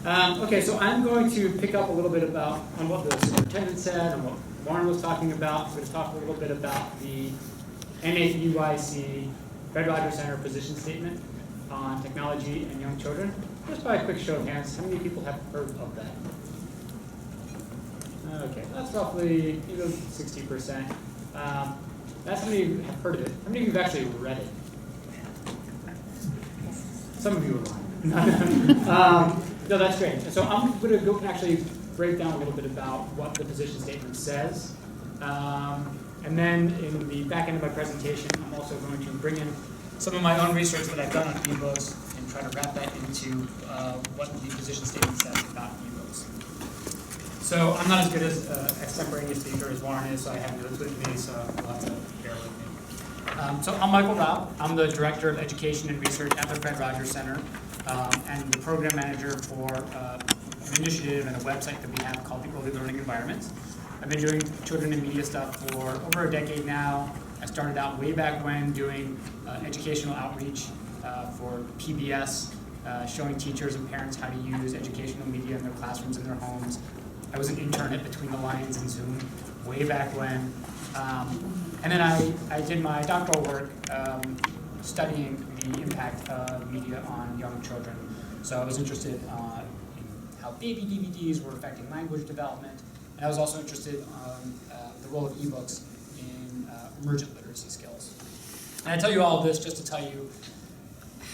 Okay, so I'm going to pick up a little bit on what the superintendent said and what Warren was talking about. I'm going to talk a little bit about the NAEYC Fred Rogers Center position statement on technology and young children. Just by a quick show of hands, how many people have heard of that? Okay, that's roughly 60%. That's how many of you have heard of it. How many of you have actually read it? Some of you are lying. No, that's great. So I'm going to go and actually break down a little bit about what the position statement says. And then in the back end of my presentation, I'm also going to bring in some of my own research that I've done on eBooks and try to wrap that into what the position statement says about eBooks. So I'm not as good as extemporaneous speaker as Warren is, so I have notes with me, so you'll have to bear with me. So I'm Michael Robb. I'm the Director of Education and Research at the Fred Rogers Center and the Program Manager for an initiative and a website that we have called the Early Learning Environments. I've been doing children and media stuff for over a decade now. I started out way back when doing educational outreach for PBS, showing teachers and parents how to use educational media in their classrooms and their homes. I was an intern at Between the Lines and Zoom way back when. And then I did my doctoral work studying the impact of media on young children. So I was interested in how baby DVDs were affecting language development. And I was also interested in the role of eBooks in emergent literacy skills. And I tell you all of this just to tell you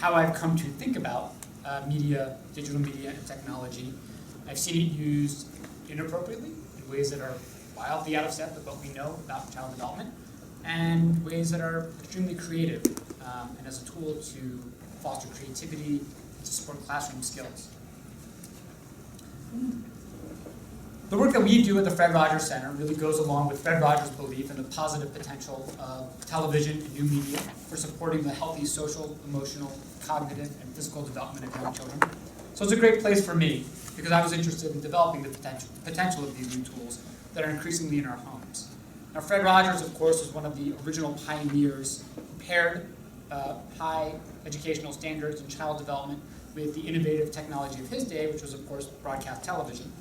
how I've come to think about media, digital media, and technology. I've seen it used inappropriately in ways that are wildly out of step with what we know about child development, and ways that are extremely creative and as a tool to foster creativity and to support classroom skills. The work that we do at the Fred Rogers Center really goes along with Fred Rogers' belief in the positive potential of television and new media for supporting the healthy social, emotional, cognitive, and physical development of young children. So it's a great place for me because I was interested in developing the potential of these new tools that are increasingly in our homes. Now, Fred Rogers, of course, was one of the original pioneers who paired high educational standards in child development with the innovative technology of his day, which was, of course, broadcast television.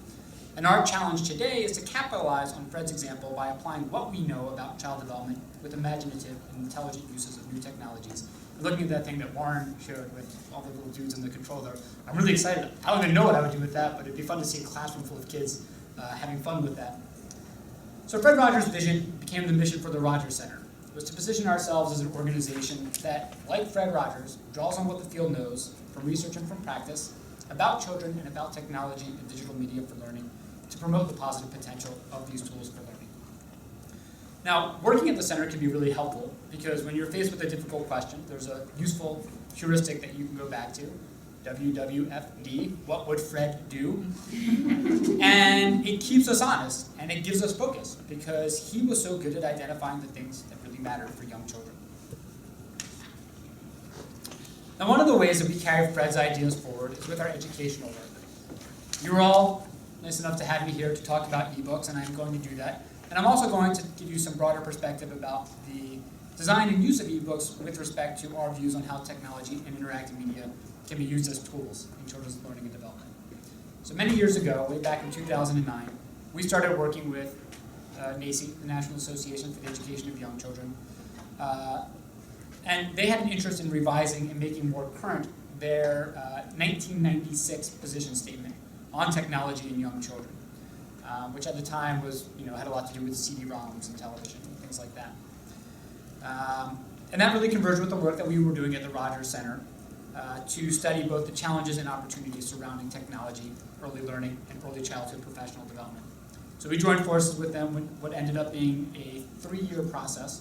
And our challenge today is to capitalize on Fred's example by applying what we know about child development with imaginative and intelligent uses of new technologies. And looking at that thing that Warren showed with all the little dudes in the controller, I'm really excited. I don't even know what I would do with that, but it'd be fun to see a classroom full of kids having fun with that. So Fred Rogers' vision became the mission for the Rogers Center. It was to position ourselves as an organization that, like Fred Rogers, draws on what the field knows from research and from practice about children and about technology and digital media for learning, to promote the positive potential of these tools for learning. Now, working at the center can be really helpful because when you're faced with a difficult question, there's a useful heuristic that you can go back to, WWFD, what would Fred do? And it keeps us honest and it gives us focus because he was so good at identifying the things that really mattered for young children. Now, one of the ways that we carry Fred's ideas forward is with our educational work. You're all nice enough to have me here to talk about eBooks, and I'm going to do that. And I'm also going to give you some broader perspective about the design and use of eBooks with respect to our views on how technology and interactive media can be used as tools in children's learning and development. So many years ago, way back in 2009, we started working with NAEYC, the National Association for the Education of Young Children, and they had an interest in revising and making more current their 1996 position statement on technology and young children, which at the time was, had a lot to do with CD-ROMs and television and things like that. And that really converged with the work that we were doing at the Rogers Center to study both the challenges and opportunities surrounding technology, early learning, and early childhood professional development. So we joined forces with them with what ended up being a 3-year process.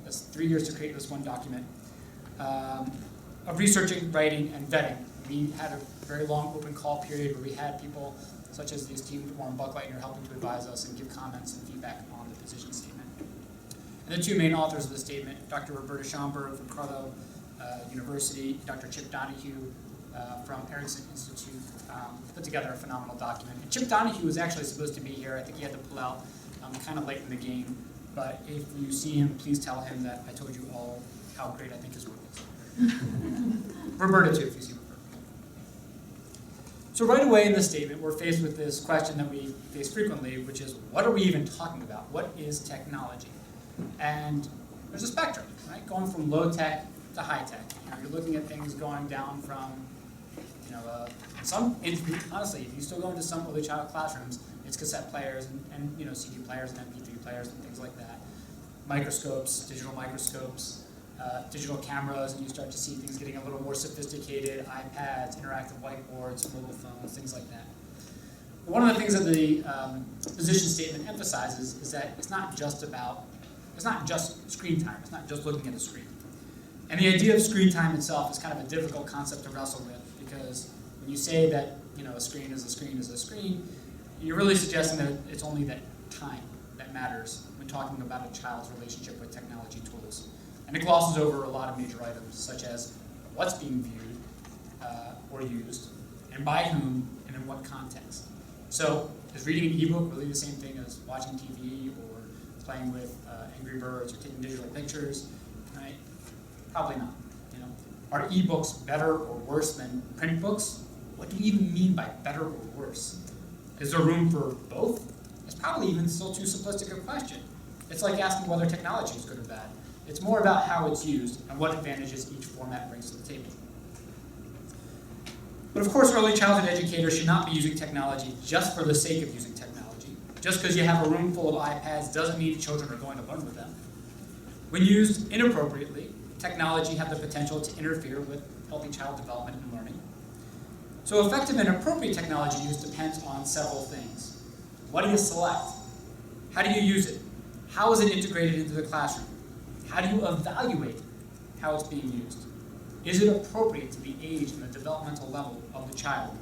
That's 3 years to create this one document of researching, writing, and vetting. We had a very long open call period where we had people such as the esteemed Warren Buckleitner helping to advise us and give comments and feedback on the position statement. And the two main authors of the statement, Dr. Roberta Schomburg from Carlow University, Dr. Chip Donahue from Erickson Institute, put together a phenomenal document. And Chip Donahue was actually supposed to be here. I think he had to pull out kind of late in the game. But if you see him, please tell him that I told you all how great I think his work is. Roberta too, if you see Roberta. So right away in this statement, we're faced with this question that we face frequently, which is, what are we even talking about? What is technology? And there's a spectrum, right? Going from low tech to high tech. You're looking at things going down from, honestly, if you still go into some early child classrooms, it's cassette players and CD players and MP3 players and things like that. Microscopes, digital cameras, and you start to see things getting a little more sophisticated, iPads, interactive whiteboards, mobile phones, things like that. But one of the things that the position statement emphasizes is that it's not just screen time, it's not just looking at a screen. And the idea of screen time itself is kind of a difficult concept to wrestle with, because when you say that a screen is a screen is a screen, you're really suggesting that it's only that time that matters when talking about a child's relationship with technology tools. And it glosses over a lot of major items, such as what's being viewed or used, and by whom, and in what context. So is reading an ebook really the same thing as watching TV or playing with Angry Birds or taking digital pictures? Right? Probably not. Are ebooks better or worse than print books? What do you even mean by better or worse? Is there room for both? It's probably even still too simplistic a question. It's like asking whether technology is good or bad. It's more about how it's used and what advantages each format brings to the table. But of course, early childhood educators should not be using technology just for the sake of using technology. Just because you have a room full of iPads doesn't mean children are going to learn with them. When used inappropriately, technology has the potential to interfere with healthy child development and learning. So effective and appropriate technology use depends on several things. What do you select? How do you use it? How is it integrated into the classroom? How do you evaluate how it's being used? Is it appropriate to the age and the developmental level of the child?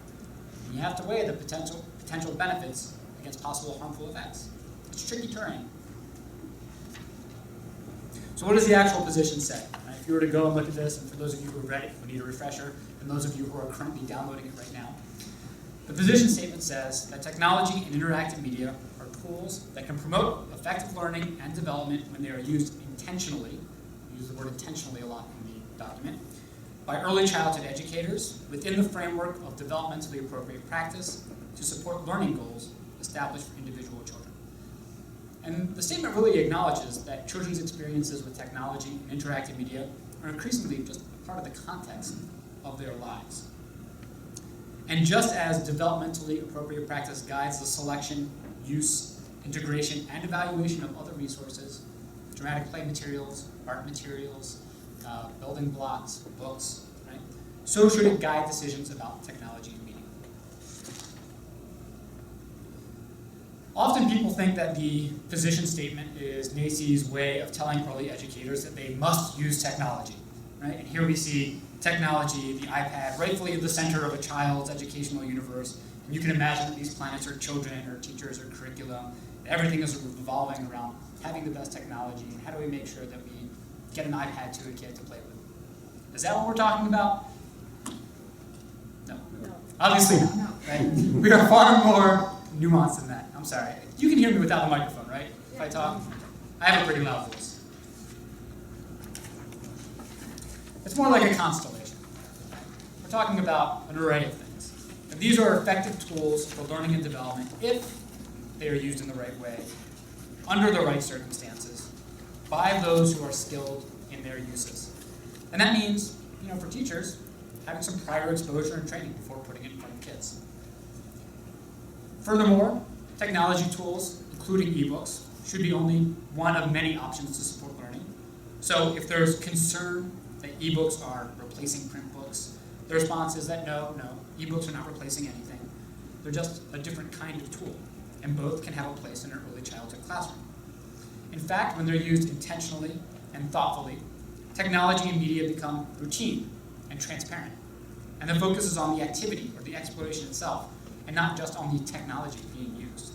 And you have to weigh the potential benefits against possible harmful effects. It's tricky terrain. So what does the actual position say? If you were to go and look at this, and for those of you who have read it, we need a refresher, and those of you who are currently downloading it right now, the position statement says that technology and interactive media are tools that can promote effective learning and development when they are used intentionally, we use the word intentionally a lot in the document, by early childhood educators within the framework of developmentally appropriate practice to support learning goals established for individual children. And the statement really acknowledges that children's experiences with technology and interactive media are increasingly just a part of the context of their lives. And just as developmentally appropriate practice guides the selection, use, integration, and evaluation of other resources, dramatic play materials, art materials, building blocks, books, right? So should it guide decisions about technology and media. Often people think that the position statement is NACCE's way of telling early educators that they must use technology, right? And here we see technology, the iPad, rightfully at the center of a child's educational universe. And you can imagine that these planets are children or teachers or curriculum. Everything is revolving around having the best technology and how do we make sure that we get an iPad to a kid to play with. Is that what we're talking about? No. Obviously not, right? We are far more nuanced than that. I'm sorry. You can hear me without the microphone, right? If I talk? I have a pretty loud voice. It's more like a constellation. We're talking about an array of things. And these are effective tools for learning and development if they are used in the right way, under the right circumstances, by those who are skilled in their uses. And that means, for teachers, having some prior exposure and training before putting it in front of kids. Furthermore, technology tools, including eBooks, should be only one of many options to support learning. So if there's concern that eBooks are replacing print books, the response is that no, eBooks are not replacing anything. They're just a different kind of tool, and both can have a place in an early childhood classroom. In fact, when they're used intentionally and thoughtfully, technology and media become routine and transparent. And the focus is on the activity or the exploration itself, and not just on the technology being used.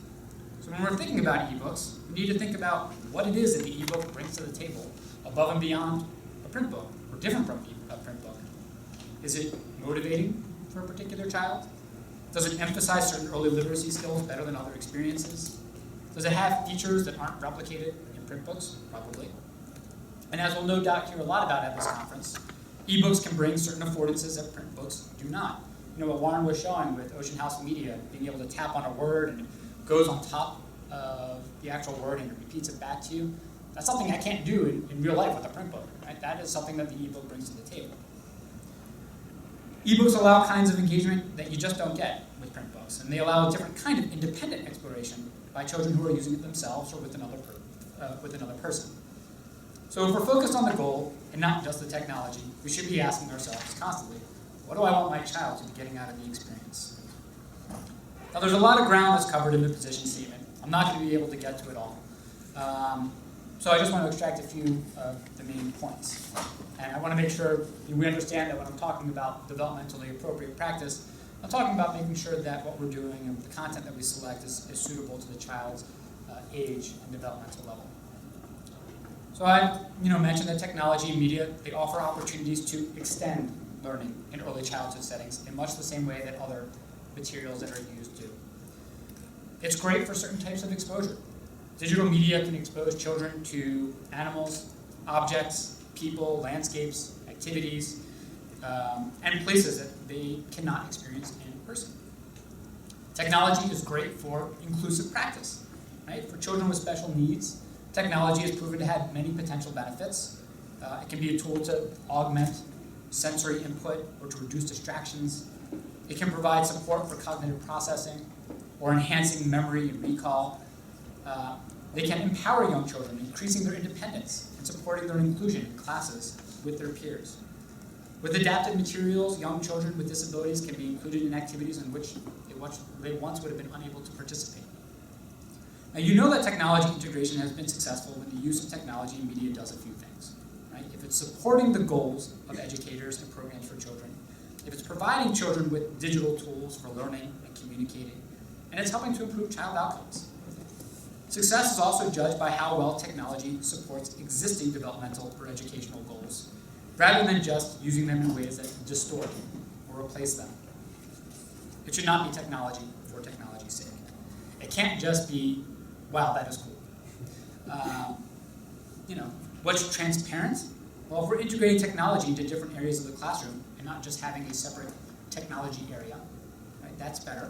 So when we're thinking about ebooks, we need to think about what it is that the ebook brings to the table above and beyond a print book, or different from a print book. Is it motivating for a particular child? Does it emphasize certain early literacy skills better than other experiences? Does it have features that aren't replicated in print books? Probably. And as we'll no doubt hear a lot about at this conference, ebooks can bring certain affordances that print books do not. what Warren was showing with Ocean House Media, being able to tap on a word and it goes on top of the actual word and it repeats it back to you. That's something I can't do in real life with a print book. Right? That is something that the ebook brings to the table. Ebooks allow kinds of engagement that you just don't get with print books, and they allow a different kind of independent exploration by children who are using it themselves or with another person. So if we're focused on the goal and not just the technology, we should be asking ourselves constantly, what do I want my child to be getting out of the experience? Now there's a lot of ground that's covered in the position statement. I'm not going to be able to get to it all. So I just want to extract a few of the main points. And I want to make sure we understand that when I'm talking about developmentally appropriate practice, I'm talking about making sure that what we're doing and the content that we select is suitable to the child's age and developmental level. So I mentioned that technology and media, they offer opportunities to extend learning in early childhood settings in much the same way that other materials that are used do. It's great for certain types of exposure. Digital media can expose children to animals, objects, people, landscapes, activities, and places that they cannot experience in person. Technology is great for inclusive practice. Right? For children with special needs, technology is proven to have many potential benefits. It can be a tool to augment sensory input or to reduce distractions. It can provide support for cognitive processing or enhancing memory and recall. They can empower young children, increasing their independence and supporting their inclusion in classes with their peers. With adapted materials, young children with disabilities can be included in activities in which they once would have been unable to participate. Now you know that technology integration has been successful when the use of technology and media does a few things. Right? If it's supporting the goals of educators and programs for children, if it's providing children with digital tools for learning and communicating, and it's helping to improve child outcomes. Success is also judged by how well technology supports existing developmental or educational goals, rather than just using them in ways that distort or replace them. It should not be technology for technology's sake. It can't just be, wow, that is cool. What's transparent? Well, if we're integrating technology into different areas of the classroom and not just having a separate technology area, right, that's better.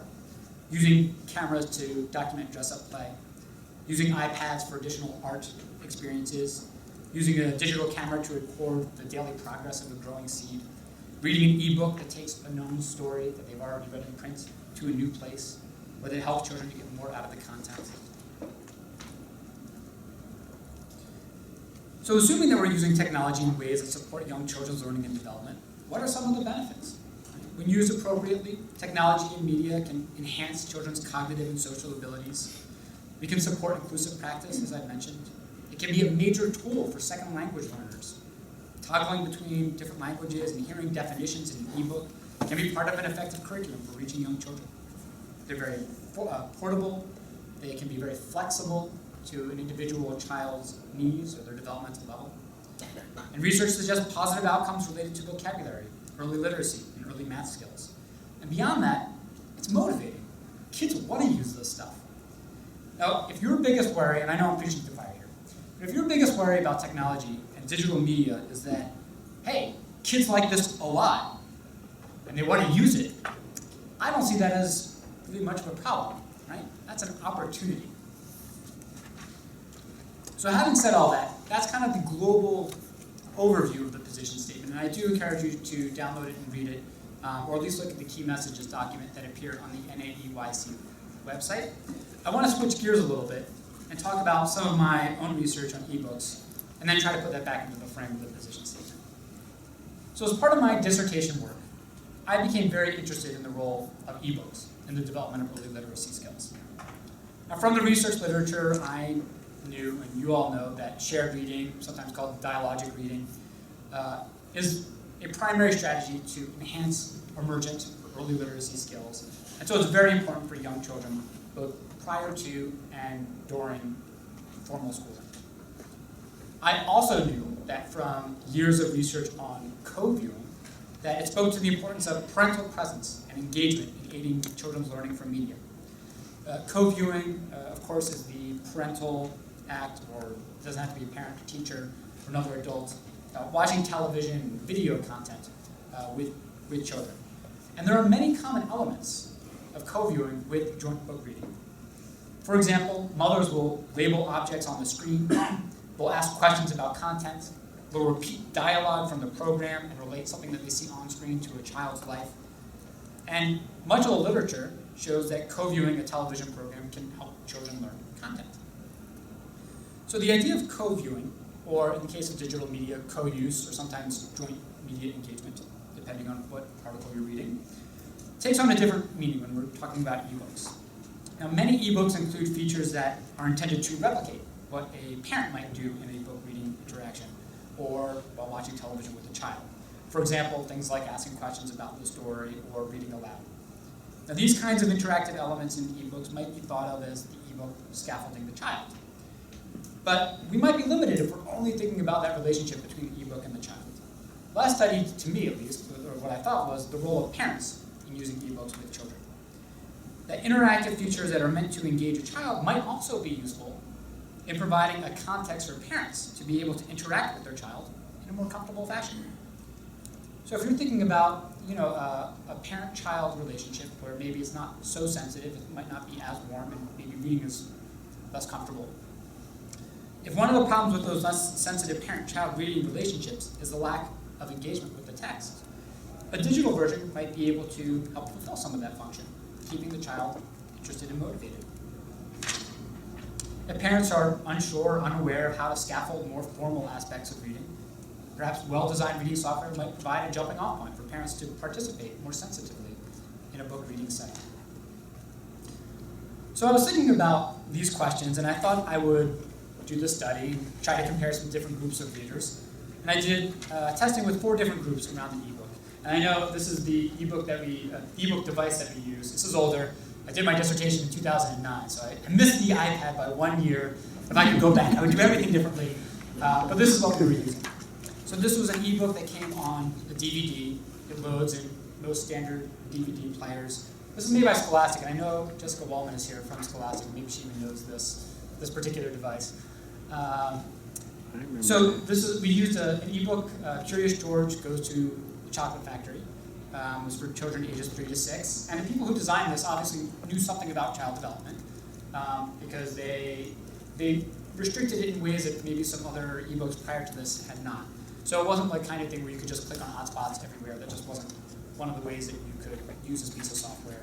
Using cameras to document dress-up play, using iPads for additional art experiences, using a digital camera to record the daily progress of a growing seed, reading an ebook that takes a known story that they've already read in print to a new place, where that helps children to get more out of the content. So assuming that we're using technology in ways that support young children's learning and development, what are some of the benefits? When used appropriately, technology and media can enhance children's cognitive and social abilities. We can support inclusive practice, as I mentioned. It can be a major tool for second language learners. Toggling between different languages and hearing definitions in an ebook can be part of an effective curriculum for reaching young children. They're very portable. They can be very flexible to an individual child's needs or their developmental level. And research suggests positive outcomes related to vocabulary, early literacy, and early math skills. And beyond that, it's motivating. Kids want to use this stuff. Now, if your biggest worry, and I know I'm preaching to the choir here, but if your biggest worry about technology and digital media is that, hey, kids like this a lot, and they want to use it, I don't see that as really much of a problem, right? That's an opportunity. So having said all that, that's kind of the global overview of the position statement, and I do encourage you to download it and read it, or at least look at the key messages document that appeared on the NAEYC website. I want to switch gears a little bit and talk about some of my own research on ebooks, and then try to put that back into the frame of the position statement. So as part of my dissertation work, I became very interested in the role of ebooks in the development of early literacy skills. Now from the research literature, I knew, and you all know, that shared reading, sometimes called dialogic reading, is a primary strategy to enhance emergent early literacy skills. And so it's very important for young children, both prior to and during formal schooling. I also knew that from years of research on co-viewing, that it spoke to the importance of parental presence and engagement in aiding children's learning from media. Co-viewing, of course, is the parental act, or it doesn't have to be a parent or teacher or another adult, watching television and video content with children. And there are many common elements of co-viewing with joint book reading. For example, mothers will label objects on the screen, they'll ask questions about content, they'll repeat dialogue from the program and relate something that they see on screen to a child's life. And much of the literature shows that co-viewing a television program can help children learn content. So the idea of co-viewing, or in the case of digital media, co-use, or sometimes joint media engagement, depending on what article you're reading, takes on a different meaning when we're talking about ebooks. Now, many ebooks include features that are intended to replicate what a parent might do in a book reading interaction, or while watching television with a child. For example, things like asking questions about the story or reading aloud. Now, these kinds of interactive elements in ebooks might be thought of as the ebook scaffolding the child. But we might be limited if we're only thinking about that relationship between the ebook and the child. Last study, to me at least, or what I thought was the role of parents in using ebooks with children. That interactive features that are meant to engage a child might also be useful in providing a context for parents to be able to interact with their child in a more comfortable fashion. So if you're thinking about, a parent-child relationship where maybe it's not so sensitive, it might not be as warm, and maybe reading is less comfortable. If one of the problems with those less sensitive parent-child reading relationships is the lack of engagement with the text, a digital version might be able to help fulfill some of that function, keeping the child interested and motivated. If parents are unsure or unaware of how to scaffold more formal aspects of reading, perhaps well-designed reading software might provide a jumping-off point for parents to participate more sensitively in a book reading setting. So I was thinking about these questions, and I thought I would do this study, try to compare some different groups of readers. And I did testing with 4 different groups around the ebook. And I know this is the ebook ebook device that we use. This is older. I did my dissertation in 2009, so I missed the iPad by 1 year. If I could go back, I would do everything differently. But this is what we were using. So this was an ebook that came on a DVD. It loads in most standard DVD players. This is made by Scholastic, and I know Jessica Wallman is here from Scholastic. Maybe she even knows this particular device. So we used an ebook. Curious George Goes to the Chocolate Factory. It was for children ages 3 to 6, and the people who designed this obviously knew something about child development because they restricted it in ways that maybe some other ebooks prior to this had not. So it wasn't like kind of thing where you could just click on hotspots everywhere. That just wasn't one of the ways that you could use this piece of software.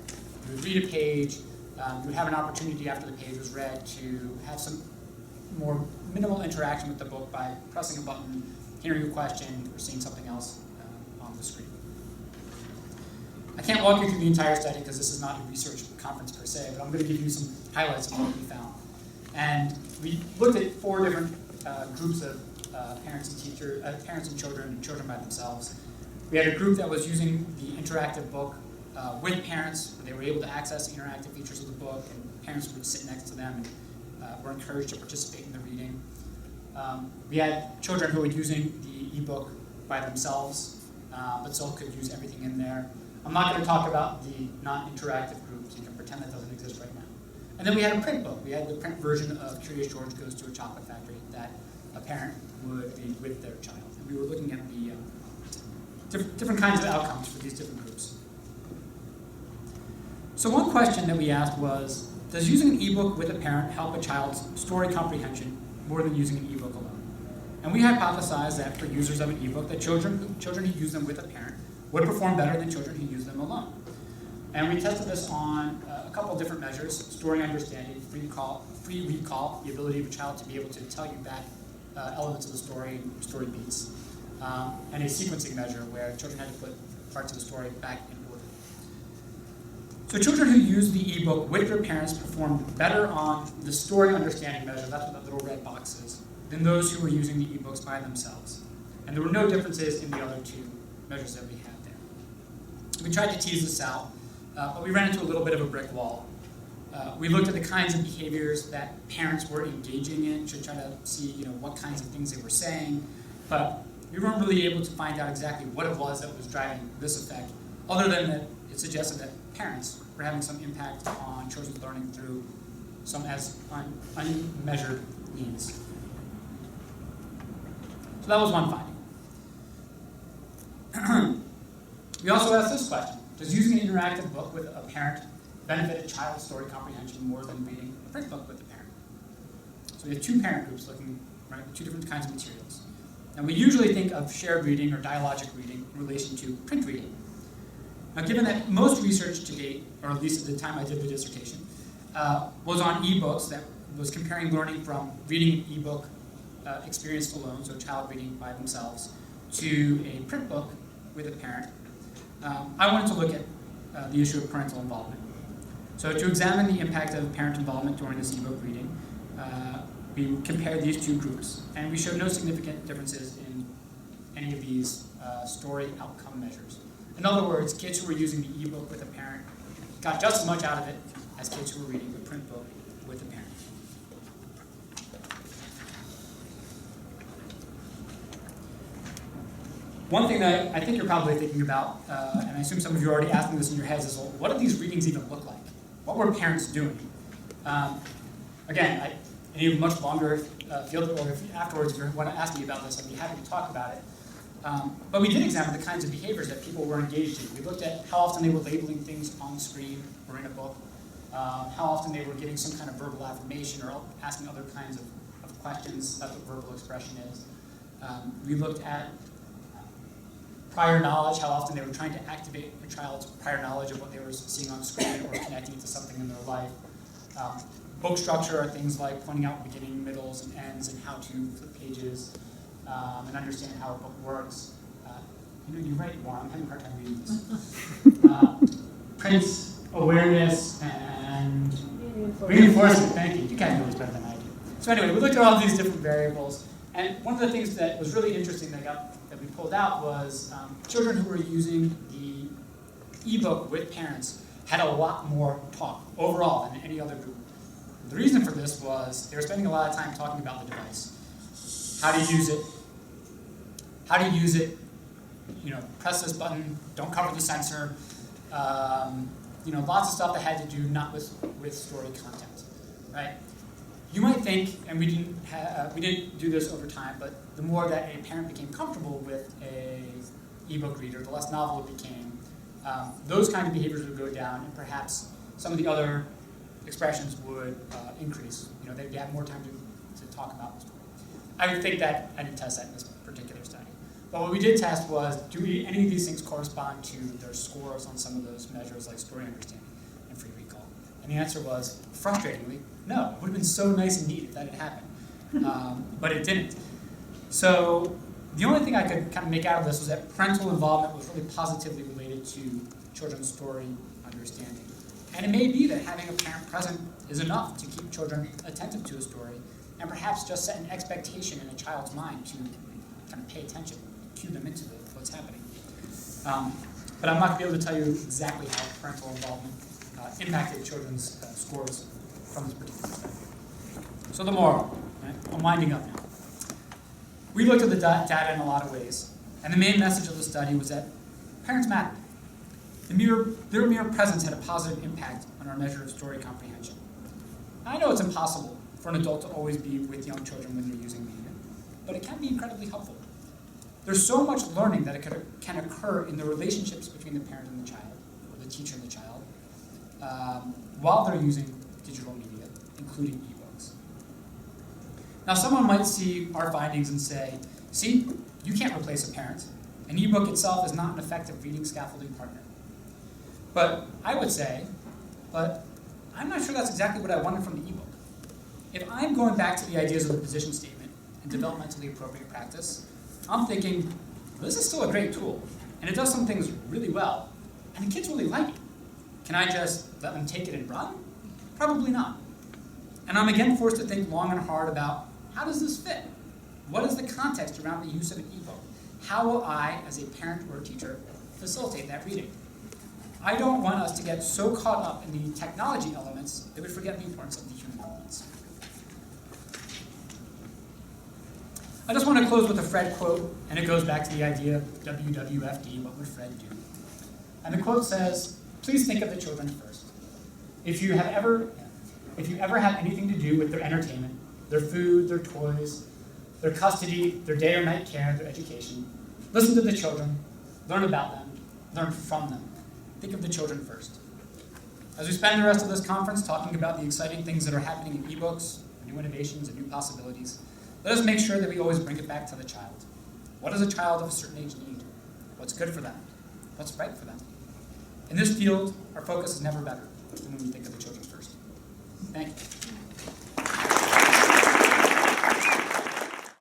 You would read a page. You would have an opportunity after the page was read to have some more minimal interaction with the book by pressing a button, hearing a question, or seeing something else on the screen. I can't walk you through the entire study because this is not a research conference per se, but I'm going to give you some highlights of what we found. And we looked at 4 different groups of parents and children by themselves. We had a group that was using the interactive book with parents, where they were able to access the interactive features of the book, and parents would sit next to them and were encouraged to participate in the reading. We had children who were using the ebook by themselves, but still could use everything in there. I'm not going to talk about the non-interactive groups. You can pretend that doesn't exist right now. And then we had a print book. We had the print version of Curious George Goes to a Chocolate Factory that a parent would read with their child. And we were looking at the different kinds of outcomes for these different groups. So one question that we asked was, does using an ebook with a parent help a child's story comprehension more than using an ebook alone? And we hypothesized that for users of an ebook, that children who use them with a parent would perform better than children who use them alone. And we tested this on a couple of different measures: story understanding, free recall, the ability of a child to be able to tell you back elements of the story and story beats, and a sequencing measure where children had to put parts of the story back in order. So children who used the ebook with their parents performed better on the story understanding measure, that's what that little red box is, than those who were using the ebooks by themselves. And there were no differences in the other 2 measures that we had there. We tried to tease this out, but we ran into a little bit of a brick wall. We looked at the kinds of behaviors that parents were engaging in to try to see what kinds of things they were saying, but we weren't really able to find out exactly what it was that was driving this effect, other than that it suggested that parents were having some impact on children's learning through some unmeasured means. So that was one finding. We also asked this question: Does using an interactive book with a parent benefit a child's story comprehension more than reading a print book with a parent? So we have two parent groups looking, right, at two different kinds of materials. And we usually think of shared reading or dialogic reading in relation to print reading. Now, given that most research to date, or at least at the time I did the dissertation, was on eBooks, that was comparing learning from reading an ebook experienced alone, so child reading by themselves, to a print book with a parent, I wanted to look at the issue of parental involvement. So to examine the impact of parent involvement during this ebook reading, we compared these two groups, and we showed no significant differences in any of these story outcome measures. In other words, kids who were using the ebook with a parent got just as much out of it as kids who were reading the print book with a parent. One thing that I think you're probably thinking about, and I assume some of you are already asking this in your heads, is, well, what do these readings even look like? What were parents doing? Again, I need a much longer field, or if afterwards, if you want to ask me about this, I'd be happy to talk about it. But we did examine the kinds of behaviors that people were engaged in. We looked at how often they were labeling things on screen or in a book, how often they were giving some kind of verbal affirmation or asking other kinds of questions. That's what verbal expression is. We looked at prior knowledge, how often they were trying to activate a child's prior knowledge of what they were seeing on screen or connecting it to something in their life. Book structure are things like pointing out beginning, middles, and ends, and how to flip pages, and understand how a book works. You write more. I'm having a hard time reading this. Print awareness and reinforcement. Thank you. You guys know this better than I do. So anyway, we looked at all these different variables, and one of the things that was really interesting that we pulled out was children who were using the ebook with parents had a lot more talk overall than any other group. The reason for this was they were spending a lot of time talking about the device, how to use it, press this button, don't cover the sensor, lots of stuff that had to do not with story content, right? You might think, and we didn't do this over time, but the more that a parent became comfortable with a ebook reader, the less novel it became. Those kind of behaviors would go down, and perhaps some of the other expressions would increase. They'd have more time to talk about the story. I would think that I didn't test that in this particular study. But what we did test was, do any of these things correspond to their scores on some of those measures like story understanding and free recall? And the answer was, frustratingly, no. It would have been so nice and neat if that had happened. But it didn't. So the only thing I could kind of make out of this was that parental involvement was really positively related to children's story understanding. And it may be that having a parent present is enough to keep children attentive to a story, and perhaps just set an expectation in a child's mind to kind of pay attention, cue them into what's happening. But I'm not going to be able to tell you exactly how parental involvement impacted children's scores from this particular study. So the moral, right? I'm winding up now. We looked at the data in a lot of ways, and the main message of the study was that parents mattered. Their mere presence had a positive impact on our measure of story comprehension. I know it's impossible for an adult to always be with young children when they're using media, but it can be incredibly helpful. There's so much learning that can occur in the relationships between the parent and the child, or the teacher and the child, while they're using digital media, including eBooks. Now, someone might see our findings and say, see, you can't replace a parent. An ebook itself is not an effective reading scaffolding partner. But I would say, but I'm not sure that's exactly what I wanted from the ebook. If I'm going back to the ideas of the position statement and developmentally appropriate practice, I'm thinking, well, this is still a great tool, and it does some things really well, and the kids really like it. Can I just let them take it and run? Probably not. And I'm again forced to think long and hard about, how does this fit? What is the context around the use of an ebook? How will I, as a parent or a teacher, facilitate that reading? I don't want us to get so caught up in the technology elements that we forget the importance of the human elements. I just want to close with a Fred quote, and it goes back to the idea of WWFD, what would Fred do? And the quote says, please think of the children first. If you ever have anything to do with their entertainment, their food, their toys, their custody, their day or night care, their education, listen to the children, learn about them, learn from them. think of the children first. As we spend the rest of this conference talking about the exciting things that are happening in eBooks, new innovations and new possibilities, let us make sure that we always bring it back to the child. What does a child of a certain age need? What's good for them? What's right for them? In this field, our focus is never better than when we think of the children first. Thank you.